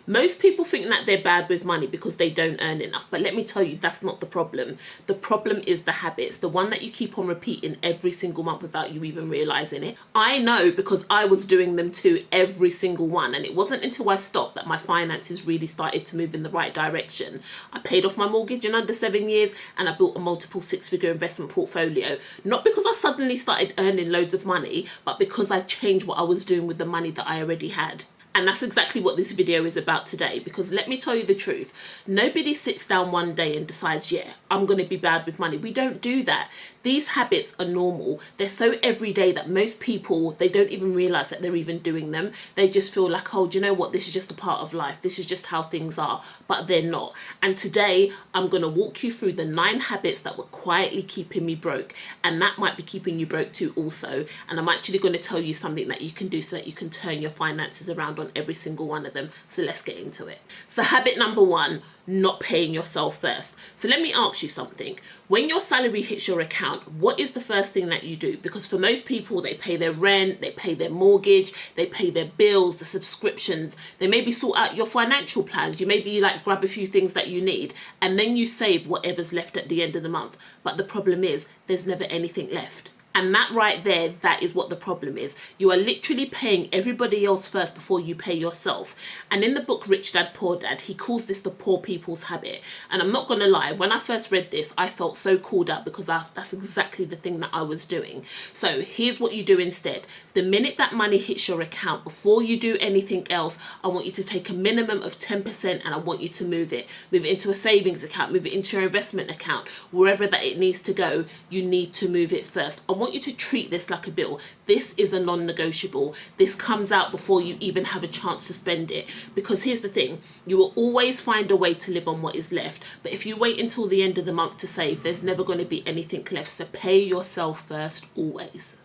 Most people think that they're bad with money because they don't earn enough. But let me tell you, that's not the problem. The problem is the habits, the one that you keep on repeating every single month without you even realizing it. I know because I was doing them too, every single one. And it wasn't until I stopped that my finances really started to move in the right direction. I paid off my mortgage in under 7 years and I built a multiple six-figure investment portfolio. Not because I suddenly started earning loads of money, but because I changed what I was doing with the money that I already had. And that's exactly what this video is about today, because let me tell you the truth. Nobody sits down one day and decides, yeah, I'm going to be bad with money. We don't do that. These habits are normal. They're so everyday that most people, they don't even realize that they're even doing them. They just feel like, oh, do you know what? This is just a part of life. This is just how things are, but they're not. And today I'm going to walk you through the 9 habits that were quietly keeping me broke. And that might be keeping you broke too also. And I'm actually going to tell you something that you can do so that you can turn your finances around on every single one of them. So let's get into it. So habit number 1, not paying yourself first. So let me ask you something. When your salary hits your account, what is the first thing that you do? Because for most people, they pay their rent, they pay their mortgage, they pay their bills, the subscriptions, they maybe sort out your financial plans, you maybe like grab a few things that you need, and then you save whatever's left at the end of the month. But the problem is there's never anything left. And that right there, that is what the problem is. You are literally paying everybody else first before you pay yourself. And in the book, Rich Dad, Poor Dad, he calls this the poor people's habit. And I'm not going to lie, when I first read this, I felt so called out because that's exactly the thing that I was doing. So here's what you do instead. The minute that money hits your account, before you do anything else, I want you to take a minimum of 10% and I want you to move it. Move it into a savings account, move it into your investment account, wherever that it needs to go, you need to move it first. I want you to treat this like a bill. This is a non-negotiable. This comes out before you even have a chance to spend it. Because here's the thing, you will always find a way to live on what is left. But if you wait until the end of the month to save, there's never going to be anything left. So pay yourself first, always.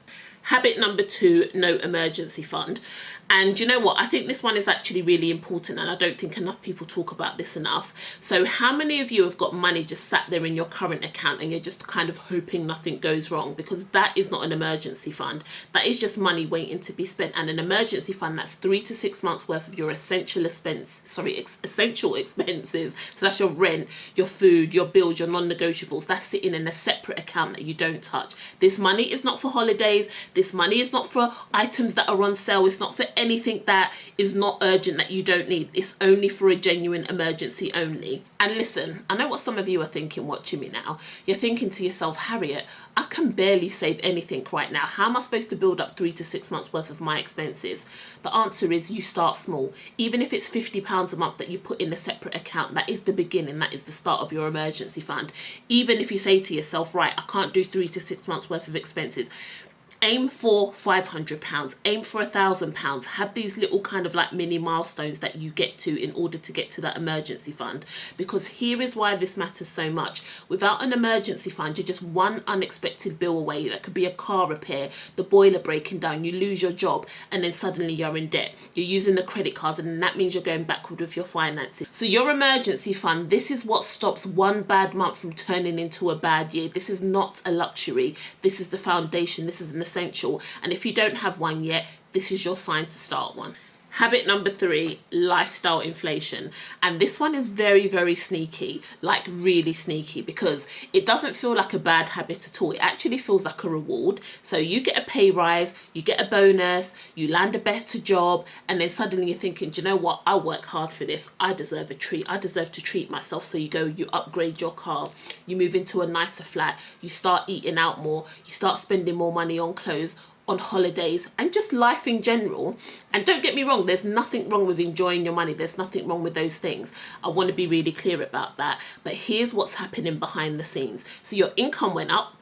Habit number 2, no emergency fund. And you know what? I think this one is actually really important, and I don't think enough people talk about this enough. So how many of you have got money just sat there in your current account and you're just kind of hoping nothing goes wrong? Because that is not an emergency fund. That is just money waiting to be spent. And an emergency fund, that's 3 to 6 months worth of your essential expenses. So that's your rent, your food, your bills, your non-negotiables. That's sitting in a separate account that you don't touch. This money is not for holidays. This money is not for items that are on sale. It's not for anything that is not urgent that you don't need. It's only for a genuine emergency only. And listen, I know what some of you are thinking watching me now. You're thinking to yourself, Harriet, I can barely save anything right now. How am I supposed to build up 3 to 6 months worth of my expenses? The answer is you start small. Even if it's £50 a month that you put in a separate account, that is the beginning, that is the start of your emergency fund. Even if you say to yourself, right, I can't do 3 to 6 months worth of expenses, aim for £500, aim for £1,000. Have these little kind of like mini milestones that you get to in order to get to that emergency fund. Because here is why this matters so much. Without an emergency fund, you're just one unexpected bill away. That could be a car repair, the boiler breaking down, you lose your job, and then suddenly you're in debt. You're using the credit card, and that means you're going backward with your finances. So your emergency fund, this is what stops one bad month from turning into a bad year. This is not a luxury. This is the foundation. This is an essential. And if you don't have one yet, this is your sign to start one. Habit number 3, lifestyle inflation. And this one is very, very sneaky, like really sneaky, because it doesn't feel like a bad habit at all. It actually feels like a reward. So you get a pay rise, you get a bonus, you land a better job, and then suddenly you're thinking, do you know what? I work hard for this. I deserve a treat. I deserve to treat myself. So you go, you upgrade your car, you move into a nicer flat, you start eating out more, you start spending more money on clothes, on holidays, and just life in general. And don't get me wrong, there's nothing wrong with enjoying your money. There's nothing wrong with those things. I want to be really clear about that. But here's what's happening behind the scenes. So your income went up,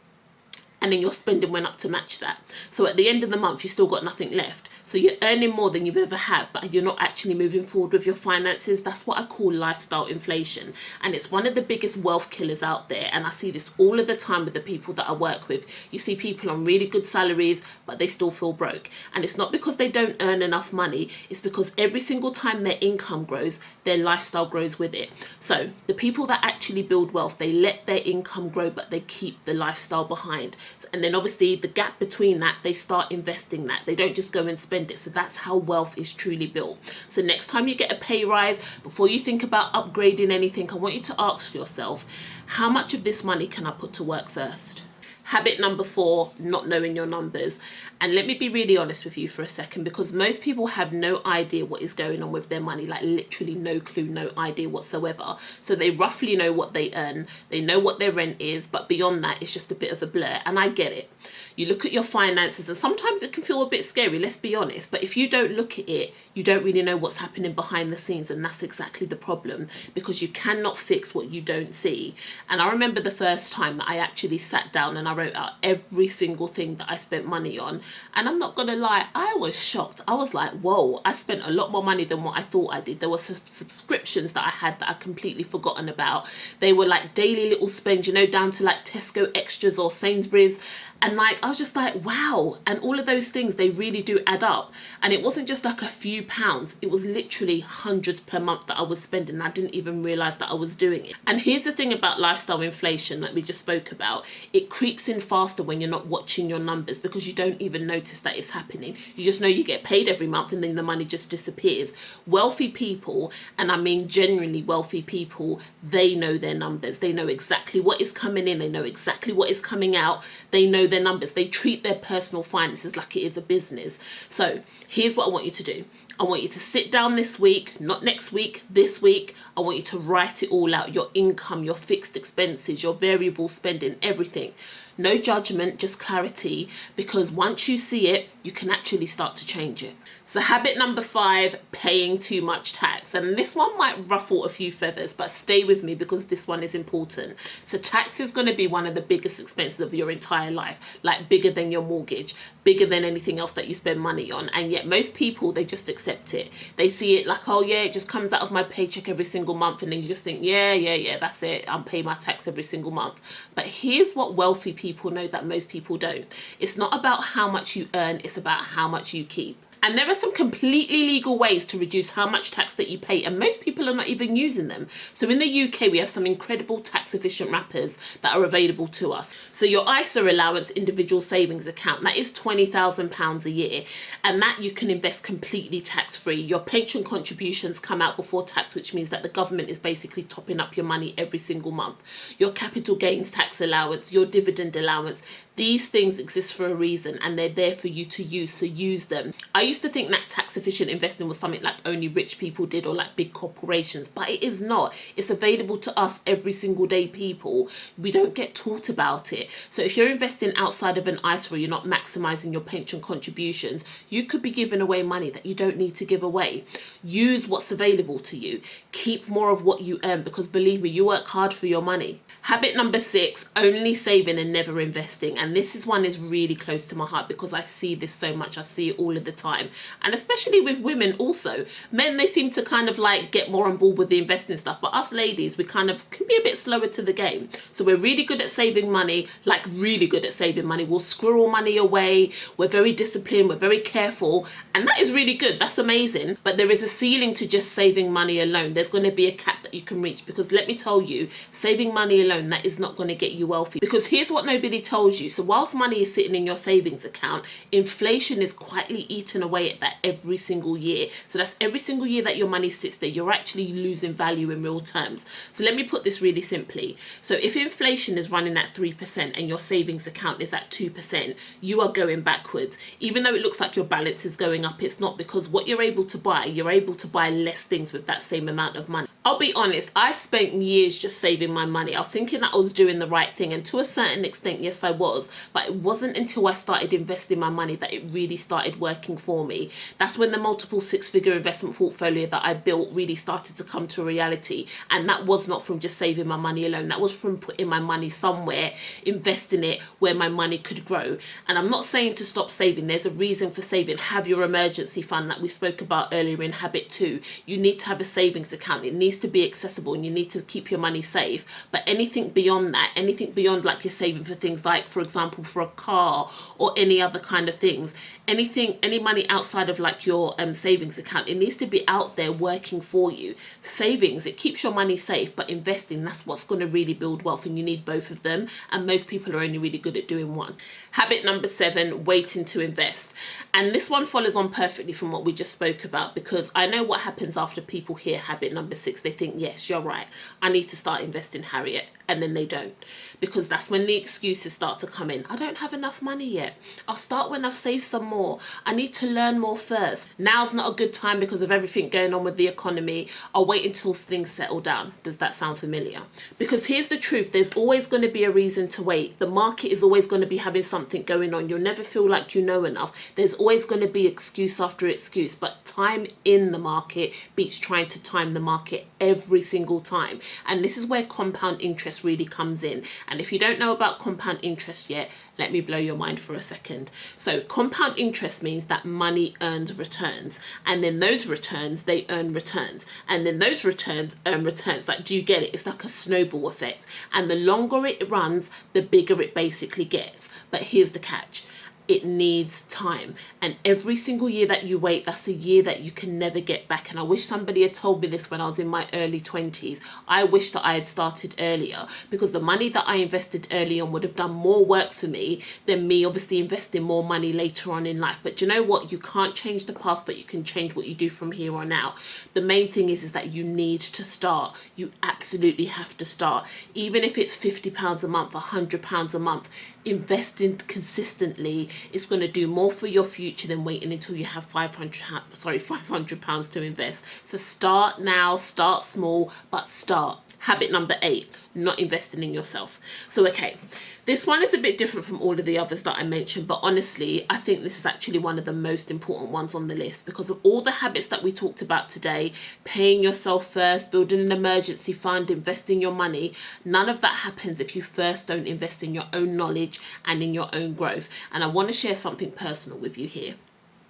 and then your spending went up to match that. So at the end of the month, you still got nothing left. So you're earning more than you've ever had, but you're not actually moving forward with your finances. That's what I call lifestyle inflation. And it's one of the biggest wealth killers out there. And I see this all of the time with the people that I work with. You see people on really good salaries, but they still feel broke. And it's not because they don't earn enough money. It's because every single time their income grows, their lifestyle grows with it. So the people that actually build wealth, they let their income grow, but they keep the lifestyle behind. And then obviously the gap between that, they start investing that. They don't just go and spend spend it. So that's how wealth is truly built. So next time you get a pay rise, before you think about upgrading anything, I want you to ask yourself, how much of this money can I put to work first? Habit number 4, not knowing your numbers. And let me be really honest with you for a second, because most people have no idea what is going on with their money, like literally no clue, no idea whatsoever. So they roughly know what they earn, they know what their rent is, but beyond that, it's just a bit of a blur. And I get it. You look at your finances and sometimes it can feel a bit scary, let's be honest. But if you don't look at it, you don't really know what's happening behind the scenes. And that's exactly the problem, because you cannot fix what you don't see. And I remember the first time that I actually sat down and I wrote out every single thing that I spent money on. And I'm not gonna lie, I was shocked. I was like, whoa, I spent a lot more money than what I thought I did. There were subscriptions that I had that I completely forgotten about. They were like daily little spends, you know, down to like Tesco extras or Sainsbury's. And like, I was just like, wow. And all of those things, they really do add up. And it wasn't just like a few pounds. It was literally hundreds per month that I was spending. And I didn't even realize that I was doing it. And here's the thing about lifestyle inflation that we just spoke about. It creeps in faster when you're not watching your numbers, because you don't even notice that it's happening. You just know you get paid every month and then the money just disappears. Wealthy people, and I mean genuinely wealthy people, they know their numbers. They know exactly what is coming in. They know exactly what is coming out. They know their numbers. They treat their personal finances like it is a business. So here's what I want you to do. I want you to sit down this week, not next week, this week. I want you to write it all out, your income, your fixed expenses, your variable spending, everything. No judgment, just clarity, because once you see it, you can actually start to change it. So habit number 5, paying too much tax. And this one might ruffle a few feathers, but stay with me because this one is important. So tax is going to be one of the biggest expenses of your entire life, like bigger than your mortgage, bigger than anything else that you spend money on. And yet most people, they just accept it. They see it like, oh yeah, it just comes out of my paycheck every single month. And then you just think, yeah, that's it. I'm paying my tax every single month. But here's what wealthy people know that most people don't. It's not about how much you earn. It's about how much you keep. And there are some completely legal ways to reduce how much tax that you pay, and most people are not even using them. So in the UK, we have some incredible tax efficient wrappers that are available to us. So your ISA allowance individual savings account, that is £20,000 a year, and that you can invest completely tax free. Your pension contributions come out before tax, which means that the government is basically topping up your money every single month. Your capital gains tax allowance, your dividend allowance, these things exist for a reason and they're there for you to use, so use them. I used to think that tax efficient investing was something like only rich people did or like big corporations, but it is not. It's available to us every single day people. We don't get taught about it. So if you're investing outside of an ISA or you're not maximizing your pension contributions, you could be giving away money that you don't need to give away. Use what's available to you. Keep more of what you earn, because believe me, you work hard for your money. Habit number 6, only saving and never investing. And this is one is really close to my heart because I see this so much. I see it all of the time. And especially with women also. Men, they seem to kind of like get more on board with the investing stuff. But us ladies, we kind of can be a bit slower to the game. So we're really good at saving money, like really good at saving money. We'll squirrel money away. We're very disciplined. We're very careful. And that is really good. That's amazing. But there is a ceiling to just saving money alone. There's going to be a cap that you can reach, because let me tell you, saving money alone, that is not going to get you wealthy. Because here's what nobody tells you. So whilst money is sitting in your savings account, inflation is quietly eating away at that every single year. So that's every single year that your money sits there, you're actually losing value in real terms. So let me put this really simply. So if inflation is running at 3% and your savings account is at 2%, you are going backwards. Even though it looks like your balance is going up, it's not, because what you're able to buy, you're able to buy less things with that same amount of money. I'll be honest, I spent years just saving my money. I was thinking that I was doing the right thing, and to a certain extent, yes, I was. But it wasn't until I started investing my money that it really started working for me. That's when the multiple 6-figure investment portfolio that I built really started to come to reality. And that was not from just saving my money alone. That was from putting my money somewhere, investing it where my money could grow. And I'm not saying to stop saving. There's a reason for saving. Have your emergency fund that we spoke about earlier in habit 2. You need to have a savings account. It needs to be accessible and you need to keep your money safe. But anything beyond that, anything beyond like you're saving for things like, for example, for a car or any other kind of things, any money outside of like your savings account, it needs to be out there working for you. Savings, it keeps your money safe, but investing, that's what's going to really build wealth, and you need both of them, and most people are only really good at doing one. Habit number 7, waiting to invest. And this one follows on perfectly from what we just spoke about, because I know what happens after people hear habit number 6. They think, yes, you're right, I need to start investing, Harriet, and then they don't, because that's when the excuses start to come in. I don't have enough money yet. I'll start when I've saved some more. I need to learn more first. Now's not a good time because of everything going on with the economy. I'll wait until things settle down. Does that sound familiar? Because here's the truth, there's always going to be a reason to wait. The market is always going to be having something going on. You'll never feel like you know enough. There's always going to be excuse after excuse, but time in the market beats trying to time the market every single time. And this is where compound interest really comes in. And if you don't know about compound interest yet, let me blow your mind for a second. So compound interest means that money earns returns, and then those returns, they earn returns, and then those returns earn returns. Like, do you get it? It's like a snowball effect, and the longer it runs, the bigger it basically gets. But here's the catch. It needs time, and every single year that you wait, that's a year that you can never get back. And I wish somebody had told me this when I was in my early 20s. I wish that I had started earlier, because the money that I invested early on would have done more work for me than me obviously investing more money later on in life. But do you know what? You can't change the past, but you can change what you do from here on out. The main thing is that you need to start. You absolutely have to start, even if it's £50 a month, £100 a month. Investing consistently is going to do more for your future than waiting until you have £500 to invest. So start now, start small, but start. Habit number 8, not investing in yourself. So, okay, this one is a bit different from all of the others that I mentioned, but honestly, I think this is actually one of the most important ones on the list, because of all the habits that we talked about today: paying yourself first, building an emergency fund, investing your money. None of that happens if you first don't invest in your own knowledge and in your own growth. And I want to share something personal with you here.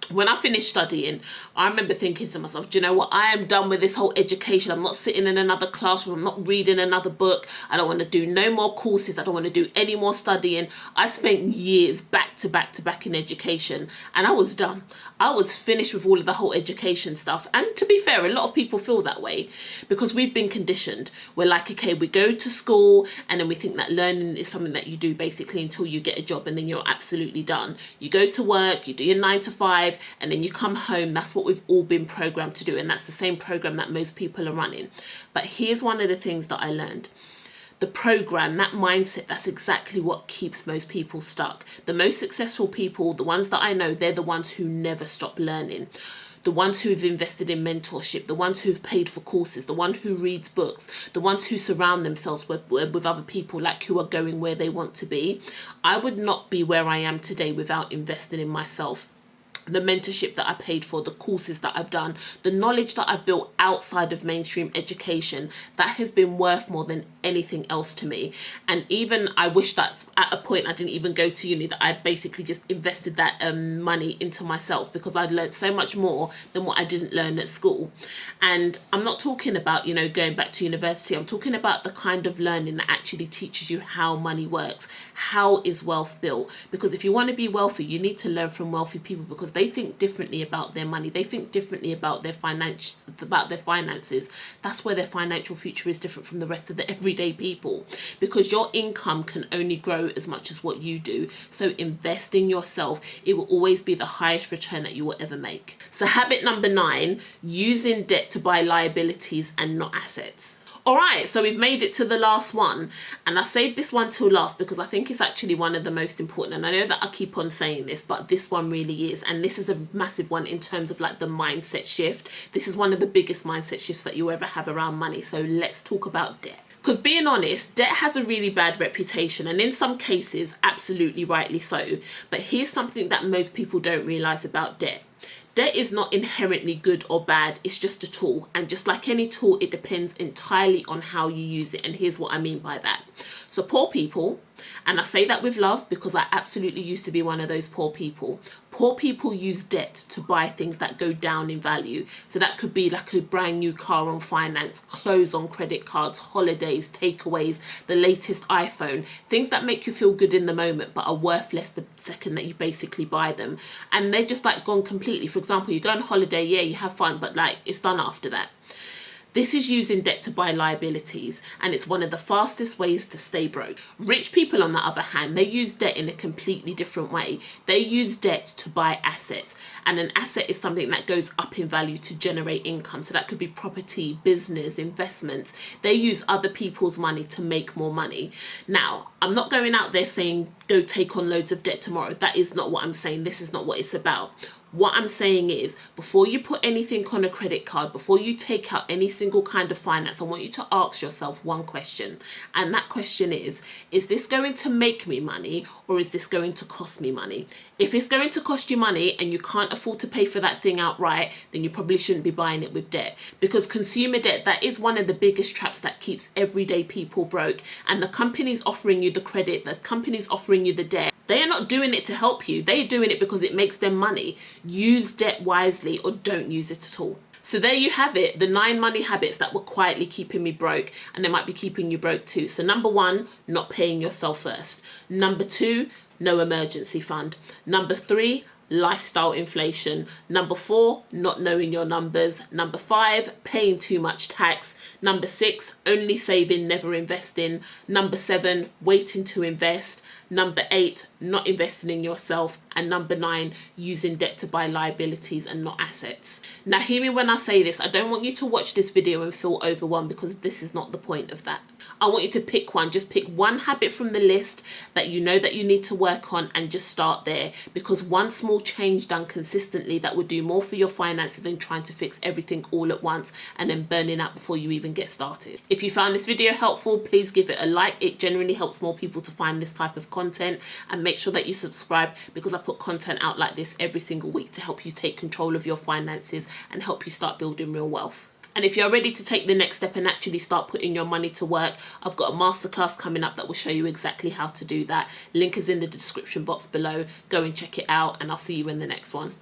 When I finished studying, I remember thinking to myself, do you know what? I am done with this whole education. I'm not sitting in another classroom. I'm not reading another book. I don't want to do no more courses. I don't want to do any more studying. I'd spent years back to back to back in education, and I was done. I was finished with all of the whole education stuff. And to be fair, a lot of people feel that way because we've been conditioned. We're like, okay, we go to school and then we think that learning is something that you do basically until you get a job, and then you're absolutely done. You go to work, you do your 9 to 5, and then you come home. That's what we've all been programmed to do, and that's the same program that most people are running. But here's one of the things that I learned. The program, that mindset, that's exactly what keeps most people stuck. The most successful people, the ones that I know, they're the ones who never stop learning. The ones who've invested in mentorship, the ones who've paid for courses, the one who reads books, the ones who surround themselves with other people like who are going where they want to be. I would not be where I am today without investing in myself. The mentorship that I paid for, the courses that I've done, the knowledge that I've built outside of mainstream education, that has been worth more than anything else to me. And even I wish that at a point I didn't even go to uni, that I'd basically just invested that money into myself, because I'd learned so much more than what I didn't learn at school. And I'm not talking about, you know, going back to university. I'm talking about the kind of learning that actually teaches you how money works. How is wealth built? Because if you want to be wealthy, you need to learn from wealthy people, because they think differently about their money. They think differently about their finances. That's where their financial future is different from the rest of the everyday people, because your income can only grow as much as what you do. So invest in yourself. It will always be the highest return that you will ever make. So habit number 9, using debt to buy liabilities and not assets. All right, so we've made it to the last one, and I saved this one till last because I think it's actually one of the most important. And I know that I keep on saying this, but this one really is. And this is a massive one in terms of like the mindset shift. This is one of the biggest mindset shifts that you'll ever have around money. So let's talk about debt. Because being honest, debt has a really bad reputation, and in some cases, absolutely rightly so. But here's something that most people don't realize about debt. Debt is not inherently good or bad. It's just a tool. And just like any tool, it depends entirely on how you use it. And here's what I mean by that. So poor people, And I say that with love because I absolutely used to be one of those poor people. Poor people use debt to buy things that go down in value. So that could be like a brand new car on finance, clothes on credit cards, holidays, takeaways, the latest iPhone, things that make you feel good in the moment but are worthless the second that you basically buy them. And they're just like gone completely. For example, you go on holiday, yeah, you have fun, but like it's done after that. This is using debt to buy liabilities, and it's one of the fastest ways to stay broke. Rich people, on the other hand, they use debt in a completely different way. They use debt to buy assets, and an asset is something that goes up in value to generate income. So that could be property, business, investments. They use other people's money to make more money. Now, I'm not going out there saying go take on loads of debt tomorrow. That is not what I'm saying. This is not what it's about. What I'm saying is, before you put anything on a credit card, before you take out any single kind of finance, I want you to ask yourself one question. And that question is this going to make me money, or is this going to cost me money? If it's going to cost you money and you can't afford to pay for that thing outright, then you probably shouldn't be buying it with debt. Because consumer debt, that is one of the biggest traps that keeps everyday people broke. And the companies offering you the credit, the companies offering you the debt, they are not doing it to help you. They're doing it because it makes them money. Use debt wisely or don't use it at all. So there you have it, the 9 money habits that were quietly keeping me broke, and they might be keeping you broke too. So number 1, not paying yourself first. Number 2, no emergency fund. Number 3, lifestyle inflation. Number 4, not knowing your numbers. Number 5, paying too much tax. Number 6, only saving, never investing. Number 7, waiting to invest. Number 8, not investing in yourself. And number 9, using debt to buy liabilities and not assets. Now hear me when I say this. I don't want you to watch this video and feel overwhelmed, because this is not the point of that. I want you to pick one. Just pick one habit from the list that you know that you need to work on, and just start there. Because one small change done consistently, that will do more for your finances than trying to fix everything all at once and then burning out before you even get started. If you found this video helpful, please give it a like. It generally helps more people to find this type of content. And make sure that you subscribe, because I put content out like this every single week to help you take control of your finances and help you start building real wealth. And if you're ready to take the next step and actually start putting your money to work, I've got a masterclass coming up that will show you exactly how to do that. Link is in the description box below. Go and check it out, and I'll see you in the next one.